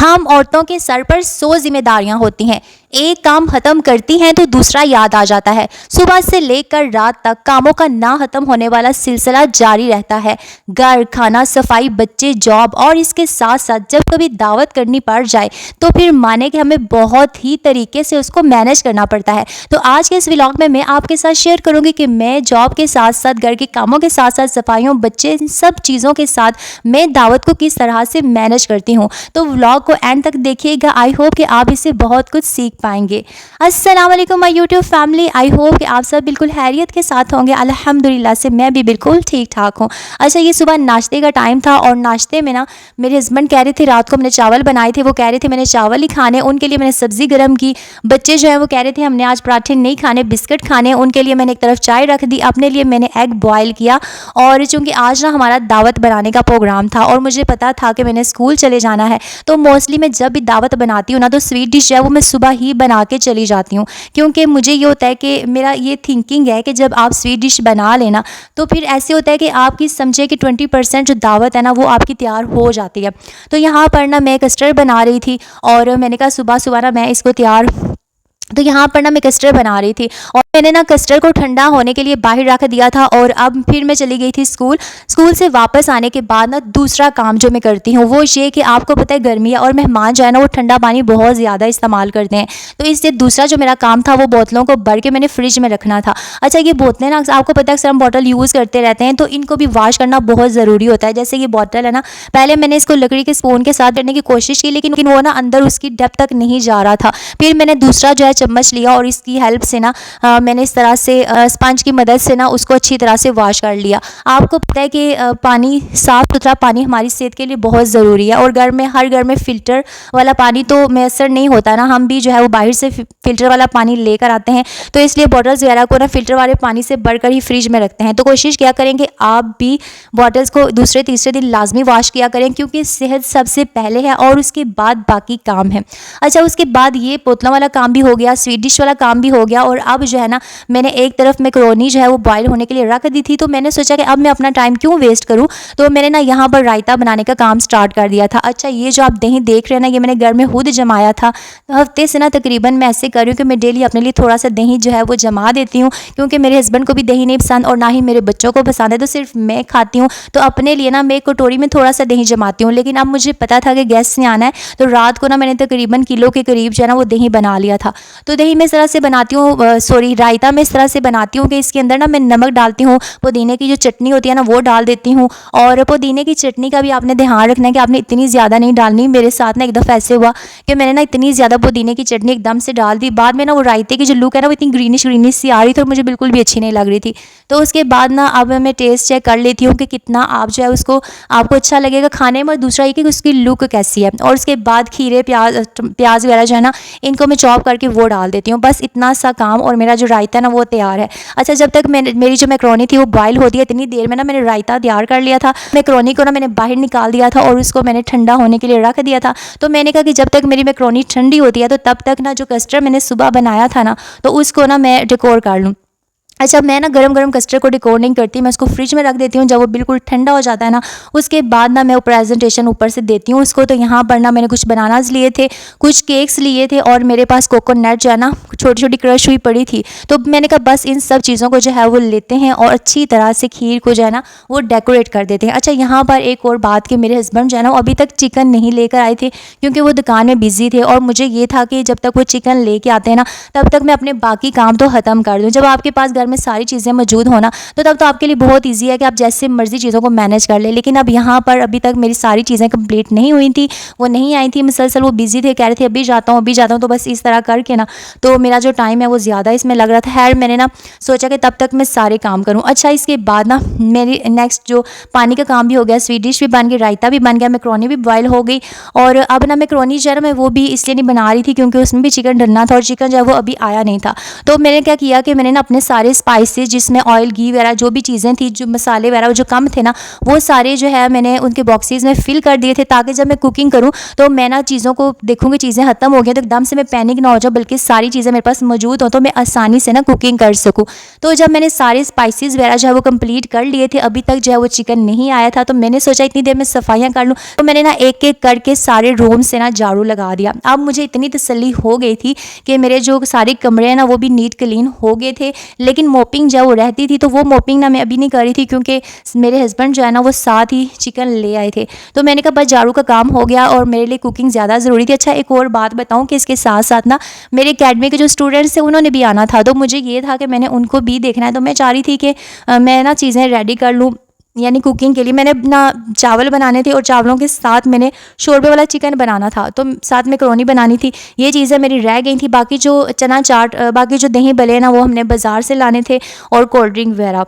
हम औरतों के सर पर 100 जिम्मेदारियां होती हैं। एक काम खत्म करती हैं तो दूसरा याद आ जाता है। सुबह से लेकर रात तक कामों का ना खत्म होने वाला सिलसिला जारी रहता है। घर, खाना, सफाई, बच्चे, जॉब और इसके साथ साथ जब कभी दावत करनी पड़ जाए तो फिर माने कि हमें बहुत ही तरीके से उसको मैनेज करना पड़ता है। तो आज के इस व्लॉग में मैं आपके साथ शेयर करूंगी कि मैं जॉब के साथ साथ, घर के कामों के साथ साथ, सफाइयों, बच्चे, सब चीज़ों के साथ मैं दावत को किस तरह से मैनेज करती हूँ। तो व्लॉग को एंड तक देखिएगा। आई होप कि आप इससे बहुत कुछ सीख पाएंगे। अस्सलाम वालेकुम my YouTube family. I hope कि आप सब बिल्कुल खैरियत के साथ होंगे। अल्हम्दुलिल्लाह से मैं भी बिल्कुल ठीक ठाक हूँ। अच्छा, ये सुबह नाश्ते का टाइम था और नाश्ते में ना मेरे हस्बैंड कह रहे थे, रात को मैंने चावल बनाए थे, वो कह रहे थे मैंने चावल ही खाने, उनके लिए मैंने सब्ज़ी गर्म की। बच्चे जो है वो कह रहे थे हमने आज पराठे नहीं खाने, बिस्किट खाने, उनके लिए मैंने एक तरफ चाय रख दी, अपने लिए मैंने एग बॉयल किया। और चूँकि आज ना हमारा दावत बनाने का प्रोग्राम था और मुझे पता था कि मैंने स्कूल चले जाना है, तो मोस्टली मैं जब भी दावत बनाती हूँ ना तो स्वीट डिश है वो मैं सुबह ही बना के चली जाती हूँ। क्योंकि मुझे ये होता है कि मेरा ये थिंकिंग है कि जब आप स्वीट डिश बना लेना तो फिर ऐसे होता है कि आपकी समझे कि 20% जो दावत है ना वो आपकी तैयार हो जाती है। तो यहाँ पर ना मैं कस्टर्ड बना रही थी और मैंने कहा सुबह सुबह ना मैं इसको तैयार, तो यहाँ पर ना मैं कस्टर्ड बना रही थी और मैंने ना कस्टर्ड को ठंडा होने के लिए बाहर रख दिया था। और अब फिर मैं चली गई थी स्कूल से वापस आने के बाद ना दूसरा काम जो मैं करती हूँ वो ये कि आपको पता है गर्मी है और मेहमान जो है ना वो ठंडा पानी बहुत ज़्यादा इस्तेमाल करते हैं। तो इसलिए दूसरा जो मेरा काम था वो बोतलों को भर के मैंने फ्रिज में रखना था। अच्छा, ये बोतलें ना आपको पता है अक्सर हम बॉटल यूज़ करते रहते हैं तो इनको भी वॉश करना बहुत ज़रूरी होता है। जैसे ये बॉटल है ना, पहले मैंने इसको लकड़ी के स्पून के साथ करने की कोशिश की लेकिन वो ना अंदर उसकी डेप्थ तक नहीं जा रहा था। फिर मैंने दूसरा जो है चम्मच लिया और इसकी हेल्प से ना मैंने इस तरह से स्पंज की मदद से ना उसको अच्छी तरह से वॉश कर लिया। आपको पता है कि पानी, साफ़ सुथरा पानी हमारी सेहत के लिए बहुत ज़रूरी है और हर घर में फ़िल्टर वाला पानी तो मैसर नहीं होता ना, हम भी जो है वो बाहर से फ़िल्टर वाला पानी लेकर आते हैं। तो इसलिए बॉटल्स वगैरह को ना फ़िल्टर वाले पानी से भरकर ही फ्रिज में रखते हैं। तो कोशिश किया करें कि आप भी बॉटल्स को दूसरे तीसरे दिन लाजमी वॉश किया करें क्योंकि सेहत सबसे पहले है और उसके बाद बाकी काम है। अच्छा, उसके बाद ये बोतलों वाला काम भी हो गया, स्वीट डिश वाला काम भी हो गया और अब जो है ना मैंने एक तरफ मैकरोनी जो है वो बॉयल होने के लिए रख दी थी। तो मैंने सोचा कि अब मैं अपना टाइम क्यों वेस्ट करूं, तो मैंने ना यहाँ पर रायता बनाने का काम स्टार्ट कर दिया था। अच्छा, ये जो आप दही देख रहे हैं ना ये मैंने घर में खुद जमाया था। तो हफ्ते से ना तकरीबन मैं ऐसे कर रही हूँ कि मैं डेली अपने लिए थोड़ा सा दही जो है वो जमा देती हूँ क्योंकि मेरे हस्बैंड को भी दही नहीं पसंद और ना ही मेरे बच्चों को पसंद है, तो सिर्फ मैं खाती हूँ। तो अपने लिए ना मैं एक कटोरी में थोड़ा सा दही जमाती हूँ। लेकिन अब मुझे पता था कि गेस्ट ने आना है तो रात को ना मैंने तकरीबन किलो के करीब जो है ना वो दही बना लिया था। तो दही मैं इस तरह से बनाती हूँ, रायता मैं इस तरह से बनाती हूँ कि इसके अंदर ना मैं नमक डालती हूँ, पुदीने की जो चटनी होती है ना वो डाल देती हूँ। और पुदीने की चटनी का भी आपने ध्यान रखना है कि आपने इतनी ज़्यादा नहीं डालनी। मेरे साथ ना एक दफ़ा ऐसे हुआ कि मैंने ना इतनी ज़्यादा पुदीने की चटनी एकदम से डाल दी, बाद में ना वो रायते की जो लुक है ना वो इतनी ग्रीनिश ग्रीनिश सी आ रही थी और मुझे बिल्कुल भी अच्छी नहीं लग रही थी। तो उसके बाद ना अब मैं टेस्ट चेक कर लेती हूँ कि कितना आप जो है उसको आपको अच्छा लगेगा खाने में और दूसरा ये कि उसकी लुक कैसी है। और उसके बाद खीरे, प्याज वगैरह जो है ना इनको मैं चॉप करके वो डाल देती हूँ। बस इतना सा काम और मेरा जो रायता है ना वो तैयार है। अच्छा, जब तक मेरी जो मैक्रोनी थी वो बॉयल होती है इतनी देर में ना मैंने रायता तैयार कर लिया था। मैक्रोनी को ना मैंने बाहर निकाल दिया था और उसको मैंने ठंडा होने के लिए रख दिया था। तो मैंने कहा कि जब तक मेरी मैक्रोनी ठंडी होती है तो तब तक ना जो कस्टर्ड मैंने सुबह बनाया था ना तो उसको ना मैं डेकोर कर लूँ। अच्छा, मैं ना गरम गरम कस्टर्ड को डेकोर नहीं करती, मैं उसको फ्रिज में रख देती हूँ। जब वो बिल्कुल ठंडा हो जाता है ना उसके बाद ना मैं वो प्रेजेंटेशन ऊपर से देती हूँ उसको। तो यहाँ पर ना मैंने कुछ बनानास लिए थे, कुछ केक्स लिए थे और मेरे पास कोकोनट जो है ना छोटी छोटी क्रश हुई पड़ी थी। तो मैंने कहा बस इन सब चीज़ों को जो है वो लेते हैं और अच्छी तरह से खीर को जो है ना वो डेकोरेट कर देते हैं। अच्छा, यहाँ पर एक और बात कि मेरे हस्बैंड जो है ना अभी तक चिकन नहीं लेकर आए थे क्योंकि वो दुकान में बिजी थे और मुझे ये था कि जब तक वो चिकन लेके आते हैं ना तब तक मैं अपने बाकी काम तो ख़त्म कर दूँ। जब आपके पास घर में सारी चीज़ें मौजूद होना तो तब तो आपके लिए बहुत इजी है कि आप जैसे मर्जी चीज़ों को मैनेज कर ले। लेकिन अब यहाँ पर अभी तक मेरी सारी चीज़ें कंप्लीट नहीं हुई थी, वो नहीं आई थी मुसलसल, वो बिजी थे, कह रहे थे अभी जाता हूँ। तो बस इस तरह करके ना तो मेरा जो टाइम है वो ज़्यादा इसमें लग रहा था। खैर मैंने ना सोचा कि तब तक मैं सारे काम करूँ। अच्छा, इसके बाद ना मेरी नेक्स्ट जो पानी का काम भी हो गया, स्वीट डिश भी बन गई, रायता भी बन गया, मैक्रोनी भी बॉयल हो गई। और अब ना मैक्रोनी जो है ना मैं वो भी इसलिए नहीं बना रही थी क्योंकि उसमें भी चिकन डलना था और चिकन जो है वो अभी आया नहीं था। तो मैंने क्या किया कि मैंने ना अपने सारे स्पाइसेस जिसमें ऑयल, घी वगैरह जो भी चीज़ें थी, जो मसाले वगैरह जो कम थे ना, वो सारे जो है मैंने उनके बॉक्सेस में फिल कर दिए थे, ताकि जब मैं कुकिंग करूँ तो मैं ना चीज़ों को देखूँगी चीज़ें ख़त्म हो गई तो एकदम से मैं पैनिक ना हो जाऊँ, बल्कि सारी चीज़ें मेरे पास मौजूद हो तो मैं आसानी से ना कुकिंग कर सकूँ। तो जब मैंने सारे स्पाइसेस वगैरह जो है वो कंप्लीट कर लिए थे, अभी तक जो है वो चिकन नहीं आया था, तो मैंने सोचा इतनी देर में सफाइयाँ कर लूँ। तो मैंने ना एक एक करके सारे रूम से ना झाड़ू लगा दिया। अब मुझे इतनी तसल्ली हो गई थी कि मेरे जो सारे कमरे हैं ना वो भी नीट क्लीन हो गए थे। लेकिन मोपिंग जब वो रहती थी तो वो मोपिंग ना मैं अभी नहीं कर रही थी, क्योंकि मेरे हस्बैंड जो है ना वो साथ ही चिकन ले आए थे। तो मैंने कहा बस झाड़ू का काम हो गया और मेरे लिए कुकिंग ज़्यादा ज़रूरी थी। अच्छा, एक और बात बताऊँ कि इसके साथ साथ ना मेरे अकेडमी के जो स्टूडेंट्स थे उन्होंने भी आना था, तो मुझे ये था कि मैंने उनको भी देखना है। तो मैं चाह रही थी कि मैं ना चीज़ें रेडी कर लूँ, यानी कुकिंग के लिए मैंने ना चावल बनाने थे और चावलों के साथ मैंने शोरबे वाला चिकन बनाना था, तो साथ में मैकरोनी बनानी थी। ये चीज़ें मेरी रह गई थी। बाकी जो चना चाट, बाकी जो दही भल्ले ना वो हमने बाज़ार से लाने थे, और कोल्ड ड्रिंक वगैरह।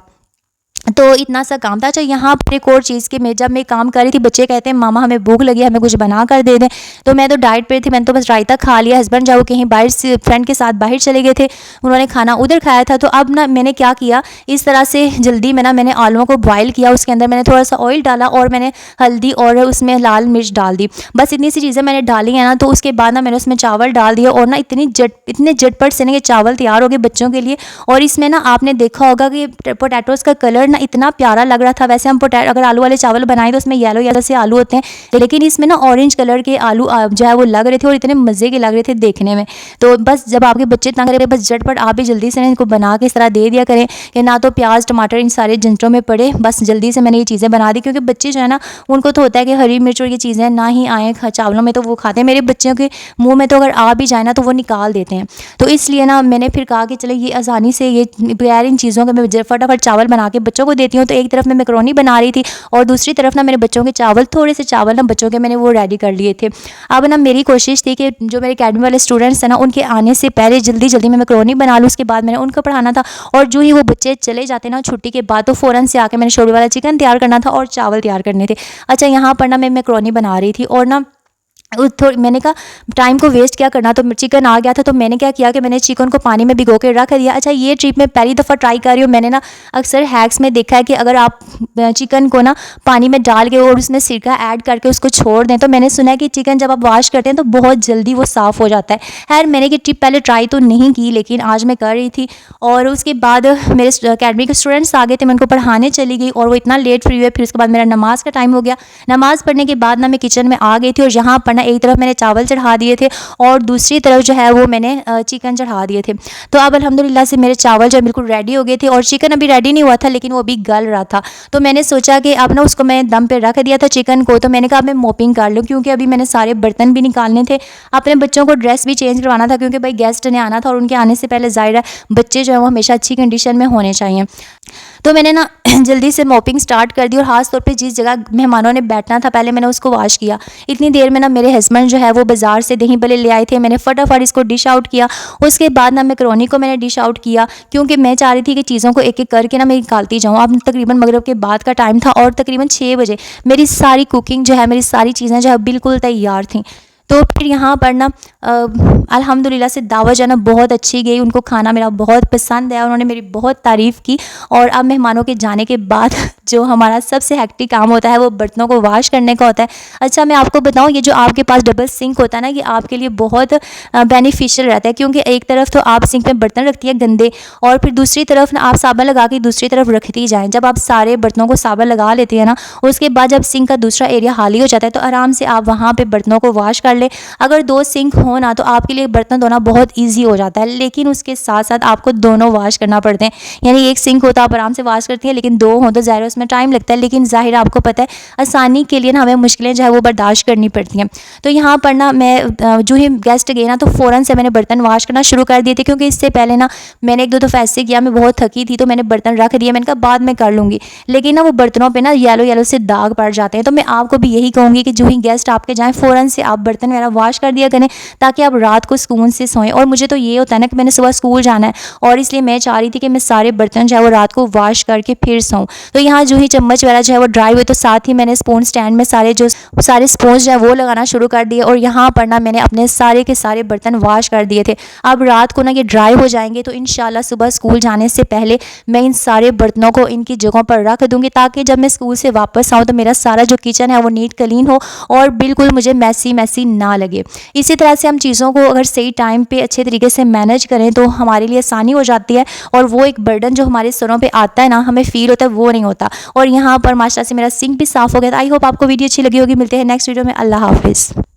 तो इतना सा काम था। अच्छा, यहाँ पर एक और चीज़ कि मैं जब मैं काम कर रही थी, बच्चे कहते हैं मामा हमें भूख लगी है, हमें कुछ बना कर दे दें। तो मैं तो डाइट पे थी, मैंने तो बस रायता खा लिया। हस्बैंड जाओ कहीं बाहर से फ्रेंड के साथ बाहर चले गए थे, उन्होंने खाना उधर खाया था। तो अब ना मैंने क्या किया, इस तरह से जल्दी में ना मैंने आलूओं को बॉयल किया, उसके अंदर मैंने थोड़ा सा ऑयल डाला और मैंने हल्दी और उसमें लाल मिर्च डाल दी। बस इतनी सी चीज़ें मैंने डाली हैं ना। तो उसके बाद ना मैंने उसमें चावल डाल दिया, और ना इतने झटपट से ना ये चावल तैयार हो गए बच्चों के लिए। और इसमें ना आपने देखा होगा कि पोटैटोज़ का कलर ना इतना प्यारा लग रहा था। वैसे हम अगर आलू वाले चावल बनाएं तो उसमें येलो येलो से आलू होते हैं, लेकिन इसमें ना ऑरेंज कलर के आलू जो है वो लग रहे थे, और इतने मज़े के लग रहे थे देखने में। तो बस जब आपके बच्चे तंग रहे, बस झटपट आप भी जल्दी से इनको बना के इस तरह दे दिया करें कि ना तो प्याज टमाटर इन सारे झंझटों में पड़े। बस जल्दी से मैंने ये चीज़ें बना दी, क्योंकि बच्चे जो है ना उनको तो होता है कि हरी मिर्च और ये चीज़ें ना ही आएँ चावलों में, तो वो खाते हैं। मेरे बच्चों के मुँह में तो अगर आ भी जाए ना तो वो निकाल देते हैं। तो इसलिए ना मैंने फिर कहा कि चलो ये आसानी से ये बगैर इन चीज़ों के मैं फटाफट चावल बना के बच्चों को देती हूँ। तो एक तरफ मैं मैकरोनी बना रही थी और दूसरी तरफ ना मेरे बच्चों के चावल, थोड़े से चावल ना बच्चों के मैंने वो रेडी कर लिए थे। अब ना मेरी कोशिश थी कि जो मेरे अकेडमी वाले स्टूडेंट्स हैं ना, उनके आने से पहले जल्दी जल्दी मैं मैकरोनी बना लूँ। उसके बाद मैंने उनको पढ़ाना था, और जो ही वो बच्चे चले जाते ना छुट्टी के बाद, तो फ़ौरन से आके मैंने शोरबे वाला चिकन तैयार करना था और चावल तैयार करने थे। अच्छा, यहाँ पर ना मैं मैकरोनी बना रही थी, और ना थोड़ी मैंने कहा टाइम को वेस्ट क्या करना। तो चिकन आ गया था, तो मैंने क्या किया कि मैंने चिकन को पानी में भिगो के रख दिया। अच्छा, ये ट्रिप मैं पहली दफ़ा ट्राई कर रही हूँ। मैंने ना अक्सर हैक्स में देखा है कि अगर आप चिकन को ना पानी में डाल के और उसमें सिरका ऐड करके उसको छोड़ दें, तो मैंने सुना है कि चिकन जब आप वॉश करते हैं तो बहुत जल्दी वो साफ़ हो जाता है। खैर, मैंने ये ट्रिप पहले ट्राई तो नहीं की, लेकिन आज मैं कर रही थी। और उसके बाद मेरे अकेडमी के स्टूडेंट्स आ गए थे, मैं उनको पढ़ाने चली गई, और वो इतना लेट फ्री हुए। फिर उसके बाद मेरा नमाज़ का टाइम हो गया। नमाज़ पढ़ने के बाद ना मैं किचन में आ गई थी, और यहाँ पर ना एक तरफ मैंने चावल चढ़ा दिए थे और दूसरी तरफ जो है वो मैंने चिकन चढ़ा दिए थे। तो अब अल्हम्दुलिल्लाह से मेरे चावल जो बिल्कुल रेडी हो गए थे, और चिकन अभी रेडी नहीं हुआ था, लेकिन वो अभी गल रहा था। तो मैंने सोचा कि अब ना उसको मैं दम पे रख दिया था चिकन को। तो मैंने कहा अब मैं मोपिंग कर लूँ, क्योंकि अभी मैंने सारे बर्तन भी निकालने थे, अपने बच्चों को ड्रेस भी चेंज करवाना था, क्योंकि भाई गेस्ट ने आना था, और उनके आने से पहले ज़ाहिर है बच्चे जो है वो हमेशा अच्छी कंडीशन में होने चाहिए। तो मैंने ना जल्दी से मोपिंग स्टार्ट कर दी, और ख़ास तौर पे जिस जगह मेहमानों ने बैठना था पहले मैंने उसको वॉश किया। इतनी देर में ना मेरे हस्बैंड जो है वो बाज़ार से दही भल्ले ले आए थे, मैंने फटाफट इसको डिश आउट किया। उसके बाद ना मैकरोनी को मैंने डिश आउट किया, क्योंकि मैं चाह रही थी कि चीज़ों को एक एक करके ना मैं निकालती जाऊँ। अब तकरीबन मगरिब के बाद का टाइम था, और तकरीबन 6 बजे मेरी सारी कुकिंग जो है, मेरी सारी चीज़ें जो है बिल्कुल तैयार थी। तो फिर यहाँ पर ना अल्हम्दुलिल्लाह से दावत जो है ना बहुत अच्छी गई। उनको खाना मेरा बहुत पसंद आया, उन्होंने मेरी बहुत तारीफ़ की। और अब मेहमानों के जाने के बाद जो हमारा सबसे हेक्टिक काम होता है वो बर्तनों को वॉश करने का होता है। अच्छा, मैं आपको बताऊँ, ये जो आपके पास डबल सिंक होता है ना, ये आपके लिए बहुत बेनिफिशियल रहता है, क्योंकि एक तरफ तो आप सिंक में बर्तन रखती है गंदे, और फिर दूसरी तरफ ना आप साबुन लगा के दूसरी तरफ रखती जाएँ। जब आप सारे बर्तनों को साबुन लगा लेती है ना, उसके बाद जब सिंक का दूसरा एरिया खाली हो जाता है, तो आराम से आप वहाँ पर बर्तनों को वॉश कर ले। अगर 2 सिंक हो ना, तो आपके लिए बर्तन धोना बहुत ईजी हो जाता है, लेकिन उसके साथ साथ आपको दोनों वॉश करना पड़ते हैं। यानी एक सिंक होता आप आराम से वॉश करती हैं, लेकिन 2 हो तो ज़ाहिर उसमें टाइम लगता है। लेकिन ज़ाहिर आपको पता है आसानी के लिए ना हमें मुश्किलें जो है वो बर्दाश्त करनी पड़ती हैं। तो यहाँ पर ना मैं जो ही गेस्ट गए ना, तो फ़ौरन से मैंने बर्तन वॉश करना शुरू कर दिए थे, क्योंकि इससे पहले ना मैंने 1-2 दफ़ा ऐसे किया, मैं बहुत थकी थी, तो मैंने बर्तन रख दिए, मैंने कहा बाद में कर लूँगी। लेकिन ना वो बर्तनों पर ना येलो येलो से दाग पड़ जाते हैं। तो मैं आपको भी यही कहूँगी कि जो ही गेस्ट आपके जाएँ, फ़ौरन से आप बर्तन बर्तन वगैरह वॉश कर दिया करें ताकि आप रात को सुकून से सोएं। और मुझे तो ये होता है ना कि मैंने सुबह स्कूल जाना है और इसलिए मैं चाह रही थी कि मैं सारे बर्तन जो है वो रात को वॉश करके फिर सोऊं। तो यहाँ जो ही चम्मच वगैरह जो है वो ड्राई हुए तो साथ ही मैंने स्पून स्टैंड में सारे स्पून जो है वो लगाना शुरू कर दिए और यहाँ पर ना मैंने अपने सारे के सारे बर्तन वॉश कर दिए थे। अब रात को ना ये ड्राई हो जाएंगे तो इंशाल्लाह सुबह स्कूल जाने से पहले मैं इन सारे बर्तनों को इनकी जगहों पर रख दूंगी ताकि जब मैं स्कूल से वापस आऊँ तो मेरा सारा जो किचन है वो नीट क्लीन हो और बिल्कुल मुझे मैसी मैसी ना लगे। इसी तरह से हम चीज़ों को अगर सही टाइम पे अच्छे तरीके से मैनेज करें तो हमारे लिए आसानी हो जाती है और वो एक बर्डन जो हमारे सरों पे आता है ना हमें फील होता है वो नहीं होता। और यहाँ पर माशाल्लाह से मेरा सिंक भी साफ़ हो गया था। आई होप आपको वीडियो अच्छी लगी होगी। मिलते हैं नेक्स्ट वीडियो में। अल्लाह हाफिज़।